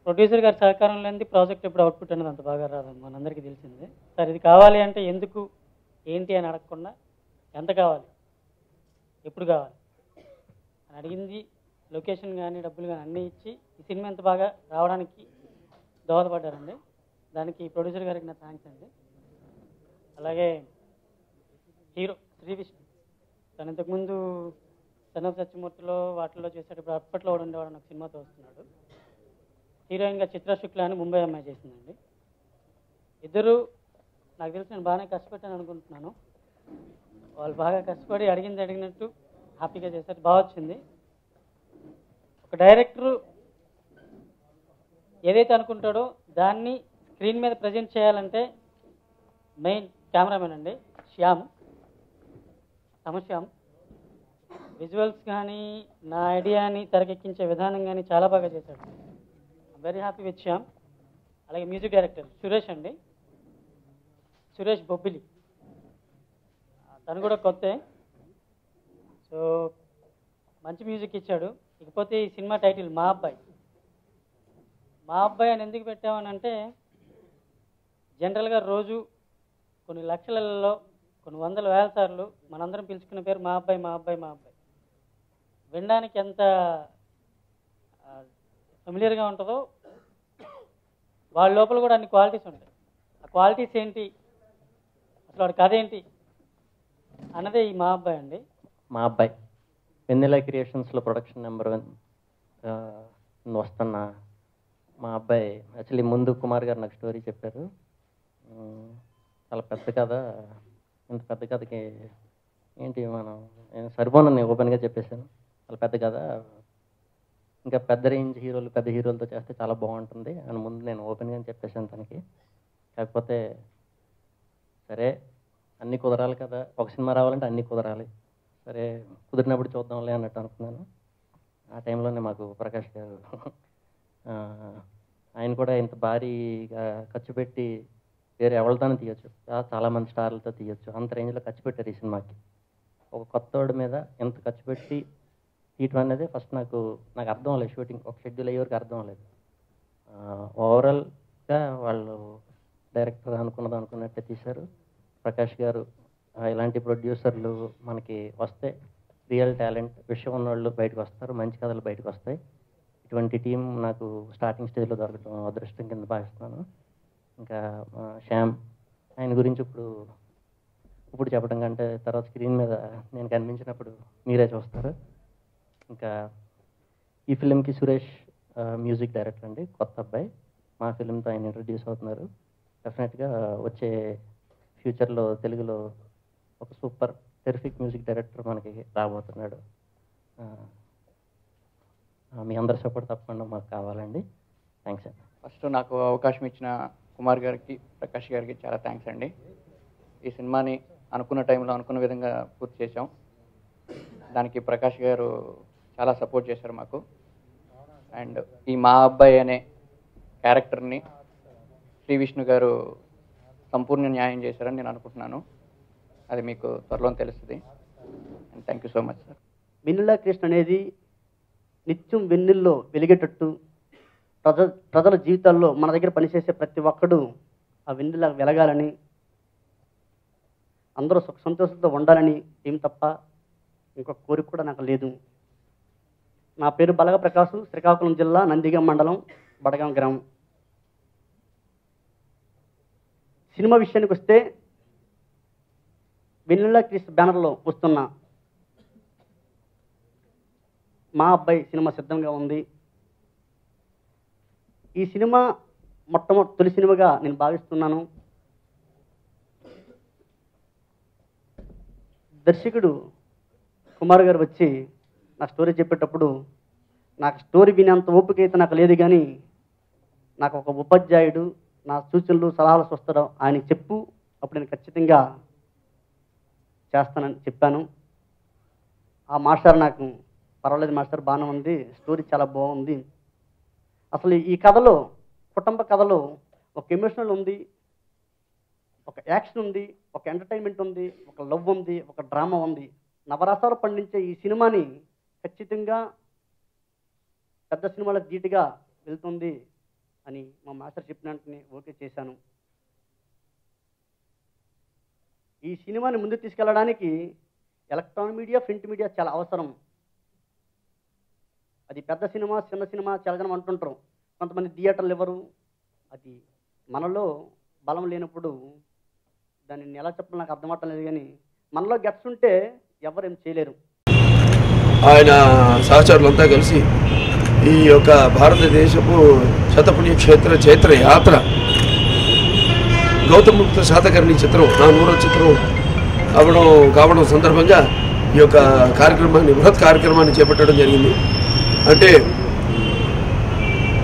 Producer గారి సహకారం లేనిది ప్రాజెక్ట్ ఎప్పుడు అవుట్పుట్ అనేది అంత బాగా రాదు, మనందరికీ తెలిసిందే. సార్ ఇది కావాలి అంటే ఎందుకు ఏంటి అని అడగకుండా ఎంత కావాలి ఎప్పుడు కావాలి అని అడిగింది, లొకేషన్ కానీ డబ్బులు కానీ అన్నీ ఇచ్చి ఈ సినిమా ఎంత బాగా రావడానికి దోహదపడ్డారండి. దానికి ప్రొడ్యూసర్ గారికి నా థ్యాంక్స్ అండి. అలాగే హీరో శ్రీ విష్ణు, తను ఇంతకుముందు సన్ ఆఫ్ సత్యమూర్తిలో వాటిల్లో చేసేటప్పుడు అప్పట్లో వాడు ఉండేవాడు, నాకు సినిమాతో వస్తున్నాడు. హీరోయిన్గా చిత్ర శుక్లా అని ముంబై అమ్మాయి చేసిందండి. ఇద్దరు నాకు తెలిసి నేను బాగానే కష్టపెట్టాను అనుకుంటున్నాను. వాళ్ళు బాగా కష్టపడి అడిగింది అడిగినట్టు హ్యాపీగా చేశారు, బాగా వచ్చింది. ఒక డైరెక్టరు ఏదైతే అనుకుంటాడో దాన్ని స్క్రీన్ మీద ప్రజెంట్ చేయాలంటే మెయిన్ కెమెరామెన్ అండి శ్యామ్, శ్యామ్. విజువల్స్ కానీ నా ఐడియాని తెరకెక్కించే విధానం కానీ చాలా బాగా చేశాడు. Very happy with Shyam. అలాగే మ్యూజిక్ డైరెక్టర్ సురేష్ అండి, సురేష్ బొబ్బిలి, తను కూడా కొత్తే. సో మంచి మ్యూజిక్ ఇచ్చాడు. ఇకపోతే ఈ సినిమా టైటిల్ మా అబ్బాయి. మా అబ్బాయి అని ఎందుకు పెట్టామని అంటే, జనరల్గా రోజు కొన్ని లక్షలలో కొన్ని వందల వేల సార్లు మనందరం పిలుచుకున్న పేరు మా అబ్బాయి, మా అబ్బాయి, మా అబ్బాయి. వినడానికి ఎంత ఫెమిలియర్గా ఉంటుందో వాళ్ళ లోపల కూడా అన్ని క్వాలిటీస్ ఉంటాయి. ఆ క్వాలిటీస్ ఏంటి, అసలు వాడి కథ ఏంటి అన్నదే ఈ మా అబ్బాయి అండి. మా అబ్బాయి వెన్నెల క్రియేషన్స్లో ప్రొడక్షన్ నెంబర్ 1 వస్తున్న మా అబ్బాయి. యాక్చువల్లీ ముందు కుమార్ గారు నాకు స్టోరీ చెప్పారు. చాలా పెద్ద కథ, ఇంత పెద్ద కథకి ఏంటి మనం సరిపోనని ఓపెన్గా చెప్పేశాను. చాలా పెద్ద కథ, ఇంకా పెద్ద రేంజ్ హీరోలు పెద్ద హీరోలతో చేస్తే చాలా బాగుంటుంది అని ముందు నేను ఓపెన్గా చెప్పేశాను తనకి. కాకపోతే సరే అన్నీ కుదరాలి కదా, ఒక సినిమా రావాలంటే అన్నీ కుదరాలి, సరే కుదిరినప్పుడు చూద్దాంలే అన్నట్టు అనుకున్నాను. ఆ టైంలోనే మాకు ప్రకాష్ గారు ఆయన కూడా ఇంత భారీగా ఖర్చు పెట్టి వేరే ఎవరితోనే తీయొచ్చు, చాలామంది స్టార్లతో తీయొచ్చు, అంత రేంజ్లో ఖర్చు పెట్టారు ఈ సినిమాకి. ఒక కొత్తవాడి మీద ఎంత ఖర్చు పెట్టి తీయటం అనేది ఫస్ట్ నాకు అర్థం అవ్వలేదు. షూటింగ్ ఒక షెడ్యూల్ అయ్యే వరకు అర్థం అవ్వలేదు. ఓవరాల్గా వాళ్ళు డైరెక్టర్ అనుకున్నట్టే తీశారు. ప్రకాష్ గారు ఇలాంటి ప్రొడ్యూసర్లు మనకి వస్తే రియల్ టాలెంట్ విషయం ఉన్నవాళ్ళు బయటకు వస్తారు, మంచి కథలు బయటకు వస్తాయి. ఇటువంటి టీం నాకు స్టార్టింగ్ స్టేజ్లో దొరకడం అదృష్టం కింద భావిస్తున్నాను. ఇంకా శ్యామ్, ఆయన గురించి ఇప్పుడు చెప్పడం కంటే తర్వాత స్క్రీన్ మీద నేను కనిపించినప్పుడు మీరే చూస్తారు. ఇంకా ఈ ఫిలింకి సురేష్ మ్యూజిక్ డైరెక్టర్ అండి, కొత్త అబ్బాయి. మా ఫిలింతో ఆయన ఇంట్రడ్యూస్ అవుతున్నారు. డెఫినెట్గా వచ్చే ఫ్యూచర్లో తెలుగులో ఒక సూపర్ టెరిఫిక్ మ్యూజిక్ డైరెక్టర్ మనకి రాబోతున్నాడు. మీ అందరి సపోర్ట్ తప్పకుండా మాకు కావాలండి. థ్యాంక్స్ అండి. ఫస్ట్ నాకు అవకాశం ఇచ్చిన కుమార్ గారికి, ప్రకాష్ గారికి చాలా థ్యాంక్స్ అండి. ఈ సినిమాని అనుకున్న టైంలో అనుకున్న విధంగా పూర్తి చేశాం. దానికి ప్రకాష్ గారు చాలా సపోర్ట్ చేశారు మాకు. అండ్ ఈ మా అబ్బాయి అనే క్యారెక్టర్ని శ్రీ విష్ణు గారు సంపూర్ణ న్యాయం చేశారని నేను అనుకుంటున్నాను. అది మీకు త్వరలో తెలుస్తుంది. And thank you so much sir. Vennela Krishna అనేది నిత్యం వెన్నెల్లో వెలిగేటట్టు ప్రజల జీవితాల్లో మన దగ్గర పనిచేసే ప్రతి ఒక్కడు ఆ వెన్నెల వెలగాలని, అందరూ సుఖ సంతోషంతో ఉండాలని ఏం తప్ప ఇంకొక కోరిక కూడా నాకు లేదు. నా పేరు బలగ ప్రకాశ్, శ్రీకాకుళం జిల్లా నందిగం మండలం బడగాం గ్రామం. సినిమా విషయానికి వస్తే వెన్నెల కృష్ణ బ్యానర్లో వస్తున్న మా అబ్బాయి సినిమా సిద్ధంగా ఉంది. ఈ సినిమా తొలి సినిమాగా నేను భావిస్తున్నాను. దర్శకుడు కుమార్ గారు వచ్చి నా స్టోరీ చెప్పేటప్పుడు నాకు స్టోరీ వినేంత ఓపిక అయితే నాకు లేదు, కానీ నాకు ఒక ఉపాధ్యాయుడు నా సూచనలు సలహాలు వస్తాడు, ఆయనకి చెప్పు, అప్పుడు నేను ఖచ్చితంగా చేస్తానని చెప్పాను. ఆ మాస్టర్ నాకు పర్వాలేదు మాస్టర్, బాగానే ఉంది, స్టోరీ చాలా బాగుంది. అసలు ఈ కథలో, కుటుంబ కథలో ఒక ఎమోషనల్ ఉంది, ఒక యాక్షన్ ఉంది, ఒక ఎంటర్టైన్మెంట్ ఉంది, ఒక లవ్ ఉంది, ఒక డ్రామా ఉంది. నవరసాలు పండించే ఈ సినిమాని ఖచ్చితంగా పెద్ద సినిమాలకు ధీటుగా వెళ్తుంది. అని మా మాస్టర్ చెప్పిన వెంటనే ఓకే చేశాను. ఈ సినిమాని ముందుకు తీసుకెళ్ళడానికి ఎలక్ట్రానిక్ మీడియా, ప్రింట్ మీడియా చాలా అవసరం. అది పెద్ద సినిమా, చిన్న సినిమా చాలా జనం అంటుంటారు. కొంతమంది థియేటర్లు ఇవ్వరు. అది మనలో బలం లేనప్పుడు దాన్ని ఎలా చెప్పాలో నాకు అర్థం అవటం లేదు. కానీ మనలో గట్స్ ఉంటే ఎవరేం చేయలేరు. ఆయన సహచరులంతా కలిసి ఈ యొక్క భారతదేశపు శతపుణ్యక్షేత్ర చైత్ర యాత్ర గౌతమ్ బుద్ధ శాతకర్ణి చిత్రం నా 100వ చిత్రం కావడం సందర్భంగా ఈ యొక్క కార్యక్రమాన్ని, బృహత్ కార్యక్రమాన్ని చేపట్టడం జరిగింది. అంటే